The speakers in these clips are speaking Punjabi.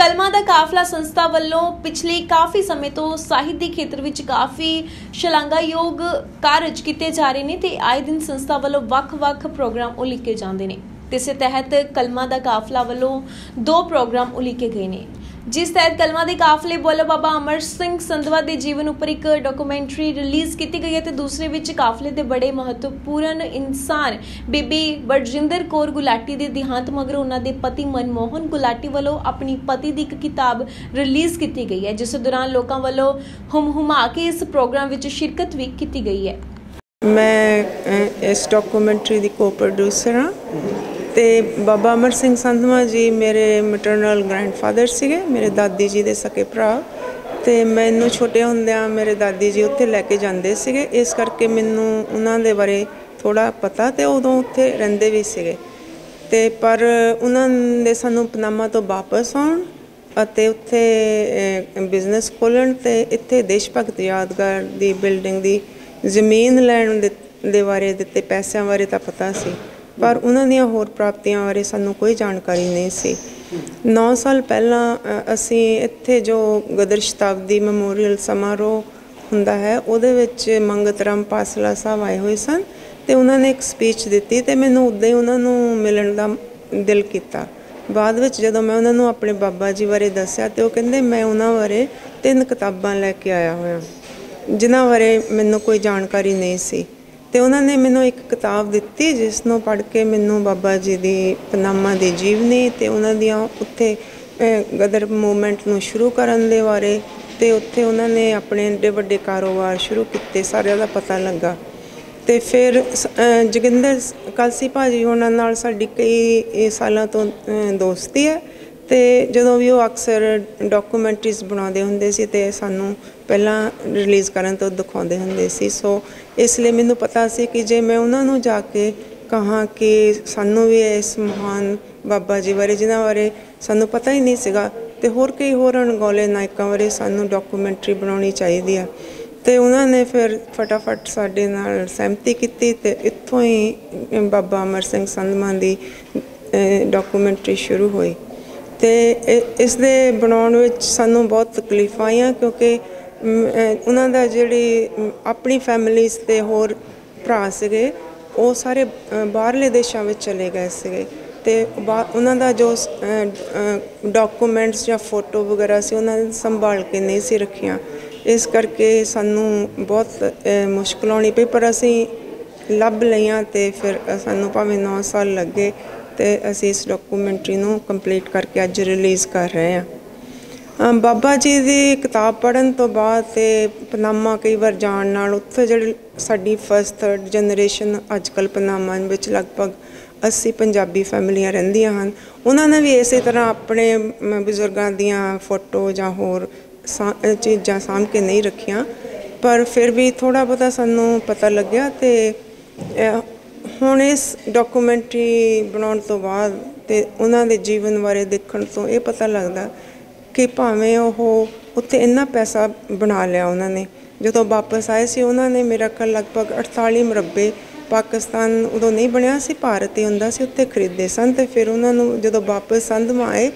कलमा दा काफला संस्था वालों पिछले काफ़ी समय तो ਸਾਹਿਤ ਦੇ ਖੇਤਰ ਵਿੱਚ काफ़ी ਸ਼ਲਾਘਾਯੋਗ ਕਾਰਜ ਕੀਤੇ ਜਾ ਰਹੇ ਨੇ ਤੇ ਆਏ ਦਿਨ ਸੰਸਥਾ ਵੱਲੋਂ ਵੱਖ-ਵੱਖ ਪ੍ਰੋਗਰਾਮ ਉਲੀਕੇ ਜਾਂਦੇ ਨੇ ਤੇ ਇਸੇ ਤਹਿਤ ਕਲਮਾ ਦਾ ਕਾਫਲਾ ਵੱਲੋਂ 2 ਪ੍ਰੋਗਰਾਮ ਉਲੀਕੇ ਗਏ ਨੇ जिस तहत कलमा के काफले बोलो बाबा अमर सिंह संधवा के जीवन उपर एक डॉक्यूमेंट्री रिलीज़ की गई है तो दूसरे विच काफले के बड़े महत्वपूर्ण इंसान बीबी बरजिंदर कौर गुलाटी के देहांत मगरों उन्होंने पति मनमोहन गुलाटी वालों अपनी पति की एक किताब रिलीज़ की गई है जिस दौरान लोगों वालों हुम-हुमा के इस प्रोग्राम विच शिरकत भी की गई है। मैं इस डॉक्यूमेंट्री की को प्रोड्यूसर हाँ ਤੇ ਬਾਬਾ ਅਮਰ ਸਿੰਘ ਸੰਧਵਾ ਜੀ ਮੇਰੇ ਮੈਟਰਨਲ ਗ੍ਰੈਂਡਫਾਦਰ ਸੀਗੇ, ਮੇਰੇ ਦਾਦੀ ਜੀ ਦੇ ਸਕੇ ਭਰਾ ਤੇ ਮੈਨੂੰ ਛੋਟੇ ਹੁੰਦਿਆਂ ਮੇਰੇ ਦਾਦੀ ਜੀ ਉੱਥੇ ਲੈ ਕੇ ਜਾਂਦੇ ਸੀਗੇ, ਇਸ ਕਰਕੇ ਮੈਨੂੰ ਉਹਨਾਂ ਦੇ ਬਾਰੇ ਥੋੜਾ ਪਤਾ ਤੇ ਉਦੋਂ ਉੱਥੇ ਰਹਿੰਦੇ ਵੀ ਸੀਗੇ ਤੇ ਪਰ ਉਹਨਾਂ ਦੇ ਸਾਨੂੰ ਪਨਾਮਾ ਤੋਂ ਵਾਪਸ ਆਉਣ ਅਤੇ ਉੱਥੇ ਬਿਜ਼ਨਸ ਖੋਲ੍ਹਣ ਤੇ ਇੱਥੇ ਦੇਸ਼ ਭਗਤ ਯਾਦਗਾਰ ਦੀ ਬਿਲਡਿੰਗ ਦੀ ਜ਼ਮੀਨ ਲੈਣ ਦੇ ਬਾਰੇ ਦਿੱਤੇ ਪੈਸਿਆਂ ਬਾਰੇ ਤਾਂ ਪਤਾ ਸੀ पर उन्होंने होर प्राप्तियां बारे सानू कोई जानकारी नहीं सी। 9 साल पहला असी इत्थे जो गदर शताब्दी मैमोरीअल समारोह हुंदा है उहदे विच मंगत राम पासला साहब आए हुए सन ते उन्होंने एक स्पीच दित्ती ते मैनूं उद्दां ही उन्हां नूं मिलण दा दिल कीता। बाद विच जदों मैं उन्हां नूं अपने बाबा जी बारे दस्सिया ते ओह कहिंदे मैं उन्हां बारे 3 किताबां लैके आया होया जिन्हां बारे मैनूं कोई जानकारी नहीं सी ਤੇ ਉਹਨਾਂ ਨੇ ਮੈਨੂੰ ਇੱਕ ਕਿਤਾਬ ਦਿੱਤੀ ਜਿਸ ਨੂੰ ਪੜ੍ਹ ਕੇ ਮੈਨੂੰ ਬਾਬਾ ਜੀ ਦੀ ਪਨਾਮਾ ਦੀ ਜੀਵਨੀ ਤੇ ਉਹਨਾਂ ਦੀਆਂ ਉੱਥੇ ਗਦਰ ਮੂਵਮੈਂਟ ਨੂੰ ਸ਼ੁਰੂ ਕਰਨ ਦੇ ਬਾਰੇ ਤੇ ਉੱਥੇ ਉਹਨਾਂ ਨੇ ਆਪਣੇ ਏਡੇ ਵੱਡੇ ਕਾਰੋਬਾਰ ਸ਼ੁਰੂ ਕੀਤੇ ਸਾਰਿਆਂ ਦਾ ਪਤਾ ਲੱਗਾ ਤੇ ਫਿਰ ਜੋਗਿੰਦਰ ਕਲਸੀ ਭਾਜੀ ਉਹਨਾਂ ਨਾਲ ਸਾਡੀ ਕਈ ਸਾਲਾਂ ਤੋਂ ਦੋਸਤੀ ਹੈ ਤੇ ਜਦੋਂ ਵੀ ਉਹ ਅਕਸਰ ਡਾਕੂਮੈਂਟਰੀਜ਼ ਬਣਾਉਂਦੇ ਹੁੰਦੇ ਸੀ ਤੇ ਸਾਨੂੰ ਪਹਿਲਾਂ ਰਿਲੀਜ਼ ਕਰਨ ਤੋਂ ਦਿਖਾਉਂਦੇ ਹੁੰਦੇ ਸੀ ਸੋ ਇਸ ਲਈ ਮੈਨੂੰ ਪਤਾ ਸੀ ਕਿ ਜੇ ਮੈਂ ਉਹਨਾਂ ਨੂੰ ਜਾ ਕੇ ਕਹਾਂ ਕਿ ਸਾਨੂੰ ਵੀ ਇਸ ਮਹਾਨ ਬਾਬਾ ਜੀ ਬਾਰੇ ਜਿਨ੍ਹਾਂ ਬਾਰੇ ਸਾਨੂੰ ਪਤਾ ਹੀ ਨਹੀਂ ਸੀਗਾ ਤੇ ਹੋਰ ਕਈ ਹੋਰ ਅਣਗੌਲੇ ਨਾਇਕਾਂ ਬਾਰੇ ਸਾਨੂੰ ਡਾਕੂਮੈਂਟਰੀ ਬਣਾਉਣੀ ਚਾਹੀਦੀ ਆ ਤੇ ਉਹਨਾਂ ਨੇ ਫਿਰ ਫਟਾਫਟ ਸਾਡੇ ਨਾਲ ਸਹਿਮਤੀ ਕੀਤੀ ਤੇ ਇੱਥੋਂ ਹੀ ਬਾਬਾ ਅਮਰ ਸਿੰਘ ਸੰਧਵਾ ਦੀ ਡਾਕੂਮੈਂਟਰੀ ਸ਼ੁਰੂ ਹੋਈ ਤੇ ਇਸ ਦੇ ਬਣਾਉਣ ਵਿੱਚ ਸਾਨੂੰ ਬਹੁਤ ਤਕਲੀਫਾਂ ਆਈਆਂ ਕਿਉਂਕਿ ਉਹਨਾਂ ਦਾ ਜਿਹੜੀ ਆਪਣੀ ਫੈਮਿਲੀਜ਼ ਤੇ ਹੋਰ ਭਰਾ ਸੀਗੇ ਉਹ ਸਾਰੇ ਬਾਹਰਲੇ ਦੇਸ਼ਾਂ ਵਿੱਚ ਚਲੇ ਗਏ ਸੀਗੇ ਤੇ ਉਹਨਾਂ ਦਾ ਜੋ ਡਾਕੂਮੈਂਟਸ ਜਾਂ ਫੋਟੋ ਵਗੈਰਾ ਸੀ ਉਹਨਾਂ ਨੇ ਸੰਭਾਲ ਕੇ ਨਹੀਂ ਸੀ ਰੱਖੀਆਂ ਇਸ ਕਰਕੇ ਸਾਨੂੰ ਬਹੁਤ ਮੁਸ਼ਕਿਲ ਆਉਣੀ ਪਈ ਪਰ ਅਸੀਂ ਲੱਭ ਲਈਆਂ ਤੇ ਫਿਰ ਸਾਨੂੰ ਭਾਵੇਂ 9 ਸਾਲ ਲੱਗੇ ਤੇ ਅਸੀਂ ਇਸ ਡਾਕੂਮੈਂਟਰੀ ਨੂੰ ਕੰਪਲੀਟ ਕਰਕੇ ਅੱਜ ਰਿਲੀਜ਼ ਕਰ ਰਹੇ ਹਾਂ। ਬਾਬਾ ਜੀ ਦੀ ਕਿਤਾਬ ਪੜ੍ਹਨ ਤੋਂ ਬਾਅਦ ਤੇ ਪਨਾਮਾ ਕਈ ਵਾਰ ਜਾਣ ਨਾਲ ਉੱਥੇ ਜਿਹੜੀ ਸਾਡੀ ਫਸਟ ਥਰਡ ਜਨਰੇਸ਼ਨ ਅੱਜ ਕੱਲ੍ਹ ਪਨਾਮਾ ਵਿੱਚ ਲਗਭਗ 80 ਪੰਜਾਬੀ ਫੈਮਲੀਆਂ ਰਹਿੰਦੀਆਂ ਹਨ ਉਹਨਾਂ ਨੇ ਵੀ ਇਸੇ ਤਰ੍ਹਾਂ ਆਪਣੇ ਬਜ਼ੁਰਗਾਂ ਦੀਆਂ ਫੋਟੋ ਜਾਂ ਹੋਰ ਚੀਜ਼ਾਂ ਸਾਂਭ ਕੇ ਨਹੀਂ ਰੱਖੀਆਂ ਪਰ ਫਿਰ ਵੀ ਥੋੜ੍ਹਾ ਬਹੁਤਾ ਸਾਨੂੰ ਪਤਾ ਲੱਗਿਆ ਤੇ ਹੁਣ ਇਸ ਡਾਕੂਮੈਂਟਰੀ ਬਣਾਉਣ ਤੋਂ ਬਾਅਦ ਤੇ ਉਹਨਾਂ ਦੇ ਜੀਵਨ ਬਾਰੇ ਦੇਖਣ ਤੋਂ ਇਹ ਪਤਾ ਲੱਗਦਾ ਕਿ ਭਾਵੇਂ ਉਹ ਉੱਥੇ ਇੰਨਾ ਪੈਸਾ ਬਣਾ ਲਿਆ ਉਹਨਾਂ ਨੇ ਜਦੋਂ ਵਾਪਸ ਆਏ ਸੀ ਉਹਨਾਂ ਨੇ ਮੇਰਾ ਖਿਆਲ ਲਗਭਗ 48 ਮੁਰੱਬੇ ਪਾਕਿਸਤਾਨ ਉਦੋਂ ਨਹੀਂ ਬਣਿਆ ਸੀ ਭਾਰਤ ਹੀ ਹੁੰਦਾ ਸੀ ਉੱਥੇ ਖਰੀਦੇ ਸਨ ਤੇ ਫਿਰ ਉਹਨਾਂ ਨੂੰ ਜਦੋਂ ਵਾਪਸ ਸੰਧਵਾ ਆਏ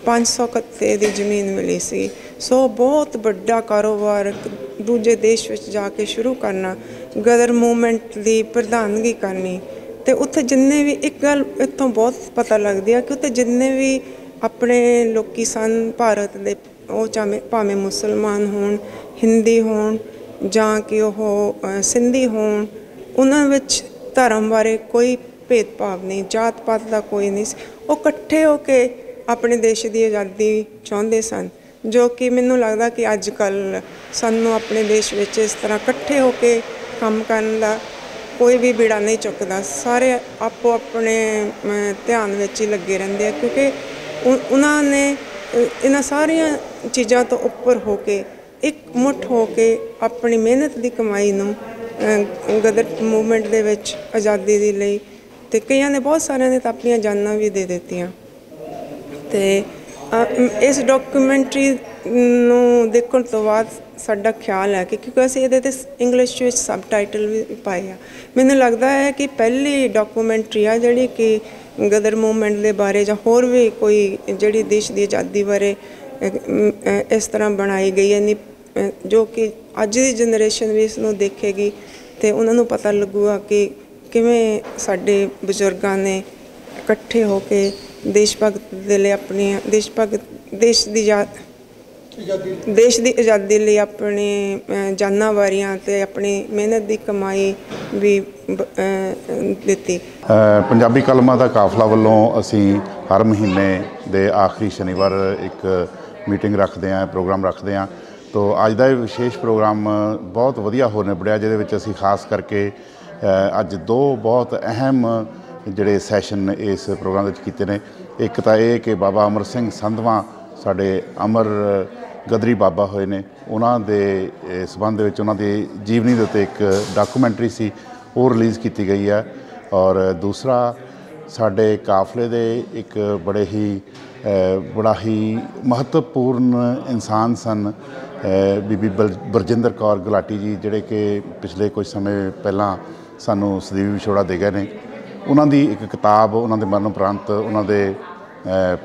500 ਕੱਤੇ ਦੀ ਜ਼ਮੀਨ ਮਿਲੀ ਸੀ ਸੋ ਬਹੁਤ ਵੱਡਾ ਕਾਰੋਬਾਰ ਦੂਜੇ ਦੇਸ਼ ਵਿੱਚ ਜਾ ਕੇ ਸ਼ੁਰੂ ਕਰਨਾ ਗਦਰ ਮੂਵਮੈਂਟ ਦੀ ਪ੍ਰਧਾਨਗੀ ਕਰਨੀ ਤੇ ਉੱਥੇ ਜਿੰਨੇ ਵੀ ਇੱਕ ਗੱਲ ਇੱਥੋਂ ਬਹੁਤ ਪਤਾ ਲੱਗਦੀ ਆ ਕਿ ਉੱਥੇ ਜਿੰਨੇ ਵੀ ਆਪਣੇ ਲੋਕੀ ਸਨ ਭਾਰਤ ਦੇ ਉਹ ਭਾਵੇਂ ਮੁਸਲਮਾਨ ਹੋਣ ਹਿੰਦੀ ਹੋਣ ਜਾਂ ਕਿ ਉਹ ਸਿੰਧੀ ਹੋਣ ਉਹਨਾਂ ਵਿੱਚ ਧਰਮ ਬਾਰੇ ਕੋਈ ਭੇਦਭਾਵ ਨਹੀਂ ਜਾਤ ਪਾਤ ਦਾ ਕੋਈ ਨਹੀਂ ਸੀ ਉਹ ਇਕੱਠੇ ਹੋ ਕੇ ਆਪਣੇ ਦੇਸ਼ ਦੀ ਆਜ਼ਾਦੀ ਚਾਹੁੰਦੇ ਸਨ ਜੋ ਕਿ ਮੈਨੂੰ ਲੱਗਦਾ ਕਿ ਅੱਜ ਕੱਲ੍ਹ ਸਾਨੂੰ ਆਪਣੇ ਦੇਸ਼ ਵਿੱਚ ਇਸ ਤਰ੍ਹਾਂ ਇਕੱਠੇ ਹੋ ਕੇ ਕੰਮ ਕਰਨ ਦਾ ਕੋਈ ਵੀ ਬੀੜਾ ਨਹੀਂ ਚੁੱਕਦਾ ਸਾਰੇ ਆਪੋ ਆਪਣੇ ਧਿਆਨ ਵਿੱਚ ਹੀ ਲੱਗੇ ਰਹਿੰਦੇ ਆ ਕਿਉਂਕਿ ਉਹਨਾਂ ਨੇ ਇਹਨਾਂ ਸਾਰੀਆਂ ਚੀਜ਼ਾਂ ਤੋਂ ਉੱਪਰ ਹੋ ਕੇ ਇੱਕ ਮੁੱਠ ਹੋ ਕੇ ਆਪਣੀ ਮਿਹਨਤ ਦੀ ਕਮਾਈ ਨੂੰ ਗਦਰ ਮੂਵਮੈਂਟ ਦੇ ਵਿੱਚ ਆਜ਼ਾਦੀ ਦੇ ਲਈ ਤੇ ਕਈਆਂ ਨੇ ਬਹੁਤ ਸਾਰਿਆਂ ਨੇ ਤਾਂ ਆਪਣੀਆਂ ਜਾਨਾਂ ਵੀ ਦੇ ਦਿੱਤੀਆਂ ਤੇ ਇਸ ਡਾਕੂਮੈਂਟਰੀ ਨੂੰ ਦੇਖਣ ਤੋਂ ਬਾਅਦ ਸਾਡਾ ਖਿਆਲ ਹੈ ਕਿ ਕਿਉਂਕਿ ਅਸੀਂ ਇਹਦੇ 'ਤੇ ਇੰਗਲਿਸ਼ ਵਿੱਚ ਸਬ ਟਾਈਟਲ ਵੀ ਪਾਏ ਆ ਮੈਨੂੰ ਲੱਗਦਾ ਹੈ ਕਿ ਪਹਿਲੀ ਡਾਕੂਮੈਂਟਰੀ ਆ ਜਿਹੜੀ ਕਿ ਗਦਰ ਮੂਵਮੈਂਟ ਦੇ ਬਾਰੇ ਜਾਂ ਹੋਰ ਵੀ ਕੋਈ ਜਿਹੜੀ ਦੇਸ਼ ਦੀ ਆਜ਼ਾਦੀ ਬਾਰੇ ਇਸ ਤਰ੍ਹਾਂ ਬਣਾਈ ਗਈ ਹੈ ਜੋ ਕਿ ਅੱਜ ਦੀ ਜਨਰੇਸ਼ਨ ਵੀ ਇਸ ਨੂੰ ਦੇਖੇਗੀ ਅਤੇ ਉਹਨਾਂ ਨੂੰ ਪਤਾ ਲੱਗੂਗਾ ਕਿ ਕਿਵੇਂ ਸਾਡੇ ਬਜ਼ੁਰਗਾਂ ਨੇ ਇਕੱਠੇ ਹੋ ਕੇ ਦੇਸ਼ ਭਗਤ ਦੇ ਲਈ ਆਪਣੀਆਂ ਦੇਸ਼ ਦੀ ਆਜ਼ਾਦੀ ਲਈ ਆਪਣੀ ਜਾਨਾਂ ਵਾਰੀਆਂ ਅਤੇ ਆਪਣੀ ਮਿਹਨਤ ਦੀ ਕਮਾਈ ਵੀ ਦਿੱਤੀ। ਪੰਜਾਬੀ ਕਲਮਾਂ ਦਾ ਕਾਫਲਾ ਵੱਲੋਂ ਅਸੀਂ ਹਰ ਮਹੀਨੇ ਦੇ ਆਖਰੀ ਸ਼ਨੀਵਾਰ ਇੱਕ ਮੀਟਿੰਗ ਰੱਖਦੇ ਹਾਂ, ਪ੍ਰੋਗਰਾਮ ਰੱਖਦੇ ਹਾਂ। ਤੋ ਅੱਜ ਦਾ ਇਹ ਵਿਸ਼ੇਸ਼ ਪ੍ਰੋਗਰਾਮ ਬਹੁਤ ਵਧੀਆ ਹੋ ਨਿਬੜਿਆ, ਜਿਹਦੇ ਵਿੱਚ ਅਸੀਂ ਖਾਸ ਕਰਕੇ ਅੱਜ 2 ਬਹੁਤ ਅਹਿਮ ਜਿਹੜੇ ਸੈਸ਼ਨ ਇਸ ਪ੍ਰੋਗਰਾਮ ਵਿੱਚ ਕੀਤੇ ਨੇ। ਇੱਕ ਤਾਂ ਇਹ ਕਿ ਬਾਬਾ ਅਮਰ ਸਿੰਘ ਸੰਧਵਾਂ ਸਾਡੇ ਅਮਰ ਗਦਰੀ ਬਾਬਾ ਹੋਏ ਨੇ, ਉਹਨਾਂ ਦੇ ਸੰਬੰਧ ਵਿੱਚ ਉਹਨਾਂ ਦੀ ਜੀਵਨੀ ਦੇ ਉੱਤੇ ਇੱਕ ਡਾਕੂਮੈਂਟਰੀ ਸੀ, ਉਹ ਰਿਲੀਜ਼ ਕੀਤੀ ਗਈ ਹੈ। ਔਰ ਦੂਸਰਾ ਸਾਡੇ ਕਾਫਲੇ ਦੇ ਇੱਕ ਬੜਾ ਹੀ ਮਹੱਤਵਪੂਰਨ ਇਨਸਾਨ ਸਨ ਬੀਬੀ ਬਰਜਿੰਦਰ ਕੌਰ ਗੁਲਾਟੀ ਜੀ, ਜਿਹੜੇ ਕਿ ਪਿਛਲੇ ਕੁਝ ਸਮੇਂ ਪਹਿਲਾਂ ਸਾਨੂੰ ਸਦੀਵੀ ਵਿਛੋੜਾ ਦੇ ਗਏ ਨੇ। ਉਹਨਾਂ ਦੀ ਇੱਕ ਕਿਤਾਬ ਉਹਨਾਂ ਦੇ ਮਰਨ ਉਪਰੰਤ ਉਹਨਾਂ ਦੇ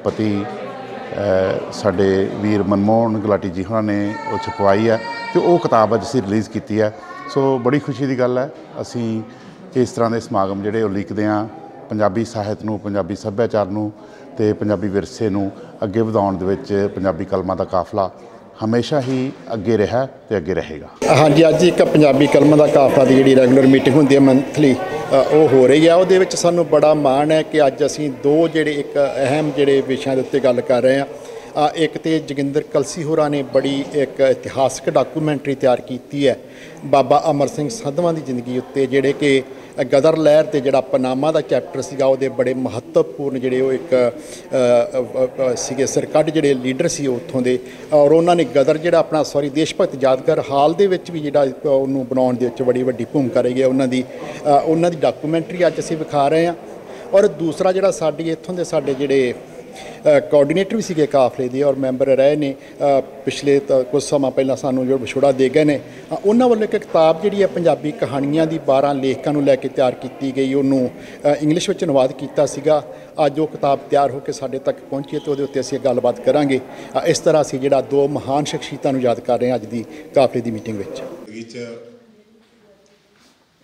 ਪਤੀ ਸਾਡੇ ਵੀਰ ਮਨਮੋਹਨ ਗੁਲਾਟੀ ਜੀ ਉਹਨਾਂ ਨੇ ਉਹ ਛਪਵਾਈ ਹੈ ਅਤੇ ਉਹ ਕਿਤਾਬ ਅੱਜ ਅਸੀਂ ਰਿਲੀਜ਼ ਕੀਤੀ ਹੈ। ਸੋ ਬੜੀ ਖੁਸ਼ੀ ਦੀ ਗੱਲ ਹੈ। ਅਸੀਂ ਇਸ ਤਰ੍ਹਾਂ ਦੇ ਸਮਾਗਮ ਜਿਹੜੇ ਉਹ ਉਲੀਕਦੇ ਹਾਂ, ਪੰਜਾਬੀ ਸਾਹਿਤ ਨੂੰ, ਪੰਜਾਬੀ ਸੱਭਿਆਚਾਰ ਨੂੰ ਅਤੇ ਪੰਜਾਬੀ ਵਿਰਸੇ ਨੂੰ ਅੱਗੇ ਵਧਾਉਣ ਦੇ ਵਿੱਚ ਪੰਜਾਬੀ ਕਲਮਾਂ ਦਾ ਕਾਫਲਾ ਹਮੇਸ਼ਾ ਹੀ ਅੱਗੇ ਰਿਹਾ ਅਤੇ ਅੱਗੇ ਰਹੇਗਾ। ਹਾਂਜੀ, ਅੱਜ ਇੱਕ ਪੰਜਾਬੀ ਕਲਮਾਂ ਦਾ ਕਾਫਲਾ ਦੀ ਜਿਹੜੀ ਰੈਗੂਲਰ ਮੀਟਿੰਗ ਹੁੰਦੀ ਹੈ ਮੰਥਲੀ, ਉਹ ਹੋ ਰਹੀ ਹੈ। ਉਹਦੇ ਵਿੱਚ ਸਾਨੂੰ ਬੜਾ ਮਾਣ ਹੈ ਕਿ ਅੱਜ ਅਸੀਂ 2 ਜਿਹੜੇ ਇੱਕ ਅਹਿਮ ਜਿਹੜੇ ਵਿਸ਼ਿਆਂ ਦੇ ਉੱਤੇ ਗੱਲ ਕਰ ਰਹੇ ਹਾਂ। ਇੱਕ ਤਾਂ ਜੋਗਿੰਦਰ ਕਲਸੀ ਹੋਰਾਂ ਨੇ ਬੜੀ ਇੱਕ ਇਤਿਹਾਸਕ ਡਾਕੂਮੈਂਟਰੀ ਤਿਆਰ ਕੀਤੀ ਹੈ ਬਾਬਾ ਅਮਰ ਸਿੰਘ ਸੰਧਵਾਂ ਦੀ ਜ਼ਿੰਦਗੀ ਉੱਤੇ, ਜਿਹੜੇ ਕਿ ਗਦਰ ਲਹਿਰ ਤੇ ਜਿਹੜਾ ਪਨਾਮਾ ਦਾ ਚੈਪਟਰ ਸੀਗਾ, ਉਹਦੇ ਬੜੇ ਮਹੱਤਵਪੂਰਨ ਜਿਹੜੇ ਉਹ ਇੱਕ ਸੀਗੇ ਸਰਕੱਢ ਜਿਹੜੇ ਲੀਡਰ ਸੀ ਉੱਥੋਂ ਦੇ। ਔਰ ਉਹਨਾਂ ਨੇ ਗਦਰ ਜਿਹੜਾ ਆਪਣਾ ਦੇਸ਼ ਭਗਤ ਯਾਦਗਾਰ ਹਾਲ ਦੇ ਵਿੱਚ ਵੀ ਜਿਹੜਾ ਉਹਨੂੰ ਬਣਾਉਣ ਦੇ ਵਿੱਚ ਬੜੀ ਵੱਡੀ ਭੂਮਿਕਾ ਰਹੀ ਹੈ ਉਹਨਾਂ ਦੀ ਡਾਕੂਮੈਂਟਰੀ ਅੱਜ ਅਸੀਂ ਵਿਖਾ ਰਹੇ ਹਾਂ। ਔਰ ਦੂਸਰਾ ਜਿਹੜਾ ਇੱਥੋਂ ਦੇ ਸਾਡੇ ਜਿਹੜੇ ਕੋਆਰਡੀਨੇਟਰ ਵੀ ਸੀਗੇ ਕਾਫਲੇ ਦੇ ਔਰ ਮੈਂਬਰ ਰਹੇ ਨੇ, ਪਿਛਲੇ ਕੁਝ ਸਮਾਂ ਪਹਿਲਾਂ ਸਾਨੂੰ ਜੋ ਵਿਛੋੜਾ ਦੇ ਗਏ ਨੇ, ਉਹਨਾਂ ਵੱਲੋਂ ਇੱਕ ਕਿਤਾਬ ਜਿਹੜੀ ਹੈ ਪੰਜਾਬੀ ਕਹਾਣੀਆਂ ਦੀ 12 ਲੇਖਕਾਂ ਨੂੰ ਲੈ ਕੇ ਤਿਆਰ ਕੀਤੀ ਗਈ, ਉਹਨੂੰ ਇੰਗਲਿਸ਼ ਵਿੱਚ ਅਨੁਵਾਦ ਕੀਤਾ ਸੀਗਾ। ਅੱਜ ਉਹ ਕਿਤਾਬ ਤਿਆਰ ਹੋ ਕੇ ਸਾਡੇ ਤੱਕ ਪਹੁੰਚੀ ਅਤੇ ਉਹਦੇ ਉੱਤੇ ਅਸੀਂ ਗੱਲਬਾਤ ਕਰਾਂਗੇ। ਇਸ ਤਰ੍ਹਾਂ ਅਸੀਂ ਜਿਹੜਾ 2 ਮਹਾਨ ਸ਼ਖਸੀਅਤਾਂ ਨੂੰ ਯਾਦ ਕਰ ਰਹੇ ਹਾਂ ਅੱਜ ਦੀ ਕਾਫਲੇ ਦੀ ਮੀਟਿੰਗ ਵਿੱਚ।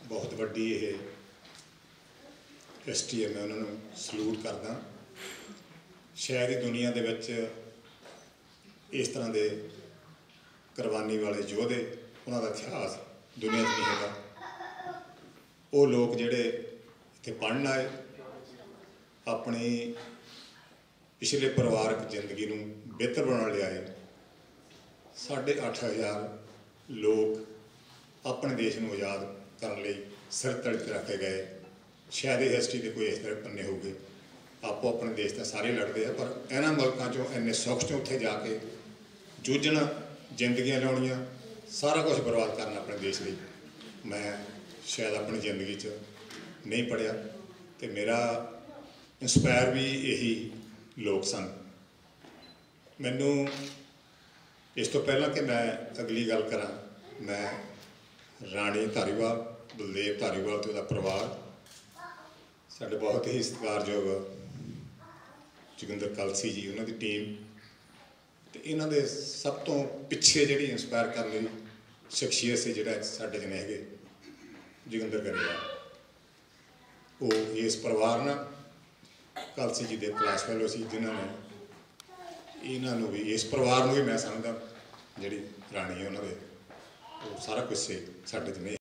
ਬਹੁਤ ਵੱਡੀ ਇਹ ਹਿਸਟਰੀ ਹੈ, ਮੈਂ ਉਹਨਾਂ ਨੂੰ ਸਲੂਟ ਕਰਦਾ। ਸ਼ਾਇਦ ਹੀ ਦੁਨੀਆ ਦੇ ਵਿੱਚ ਇਸ ਤਰ੍ਹਾਂ ਦੇ ਕੁਰਬਾਨੀ ਵਾਲੇ ਯੋਧੇ, ਉਹਨਾਂ ਦਾ ਇਤਿਹਾਸ ਦੁਨੀਆ 'ਚ ਨਹੀਂ ਹੈਗਾ। ਉਹ ਲੋਕ ਜਿਹੜੇ ਇੱਥੇ ਪੜ੍ਹਨ ਆਏ, ਆਪਣੀ ਪਿਛਲੇ ਪਰਿਵਾਰਕ ਜ਼ਿੰਦਗੀ ਨੂੰ ਬਿਹਤਰ ਬਣਾਉਣ ਲਈ ਆਏ। 8,500 ਲੋਕ ਆਪਣੇ ਦੇਸ਼ ਨੂੰ ਆਜ਼ਾਦ ਕਰਨ ਲਈ ਸਿਰ ਤਲ 'ਤੇ ਰੱਖੇ ਗਏ। ਸ਼ਾਇਦ ਇਹ ਹਿਸਟਰੀ ਦੇ ਕੋਈ ਇਸ ਤਰ੍ਹਾਂ ਪੰਨੇ ਹੋਊਗੇ। ਆਪੋ ਆਪਣੇ ਦੇਸ਼ ਤਾਂ ਸਾਰੇ ਲੜਦੇ ਆ, ਪਰ ਇਹਨਾਂ ਮੁਲਕਾਂ 'ਚੋਂ ਇੰਨੇ ਸੁੱਖ 'ਚ ਉੱਥੇ ਜਾ ਕੇ ਜੂਝਣਾ, ਜ਼ਿੰਦਗੀਆਂ ਲਾਉਣੀਆਂ, ਸਾਰਾ ਕੁਝ ਬਰਬਾਦ ਕਰਨਾ ਆਪਣੇ ਦੇਸ਼ ਲਈ, ਮੈਂ ਸ਼ਾਇਦ ਆਪਣੀ ਜ਼ਿੰਦਗੀ 'ਚ ਨਹੀਂ ਪੜ੍ਹਿਆ। ਅਤੇ ਮੇਰਾ ਇੰਸਪਾਇਰ ਵੀ ਇਹੀ ਲੋਕ ਸਨ। ਮੈਨੂੰ ਇਸ ਤੋਂ ਪਹਿਲਾਂ ਕਿ ਮੈਂ ਅਗਲੀ ਗੱਲ ਕਰਾਂ, ਮੈਂ ਰਾਣੀ ਧਾਰੀਵਾਲ, ਬਲਦੇਵ ਧਾਰੀਵਾਲ ਅਤੇ ਉਹਦਾ ਪਰਿਵਾਰ, ਸਾਡੇ ਬਹੁਤ ਹੀ ਸਤਿਕਾਰਯੋਗ ਜੋਗਿੰਦਰ ਕਲਸੀ ਜੀ, ਉਹਨਾਂ ਦੀ ਟੀਮ, ਅਤੇ ਇਹਨਾਂ ਦੇ ਸਭ ਤੋਂ ਪਿੱਛੇ ਜਿਹੜੀ ਇੰਸਪਾਇਰ ਕਰਨ ਵਾਲੀ ਸ਼ਖਸੀਅਤ ਸੀ ਜਿਹੜਾ ਸਾਡੇ 'ਚ ਨੇ ਹੈਗੇ ਜੋਗਿੰਦਰ ਗਰੇਵਾਲ, ਉਹ ਇਸ ਪਰਿਵਾਰ ਨਾਲ ਕਲਸੀ ਜੀ ਦੇ ਕਲਾਸ ਫੈਲੋ ਸੀ, ਜਿਨ੍ਹਾਂ ਨੇ ਇਹਨਾਂ ਨੂੰ ਵੀ, ਇਸ ਪਰਿਵਾਰ ਨੂੰ ਵੀ ਮੈਂ ਸਮਝਦਾ ਜਿਹੜੀ ਰਾਣੀ ਹੈ ਉਹਨਾਂ ਦੇ, ਉਹ ਸਾਰਾ ਕੁਛ ਸੀ ਸਾਡੇ 'ਚ ਨਹੀਂ।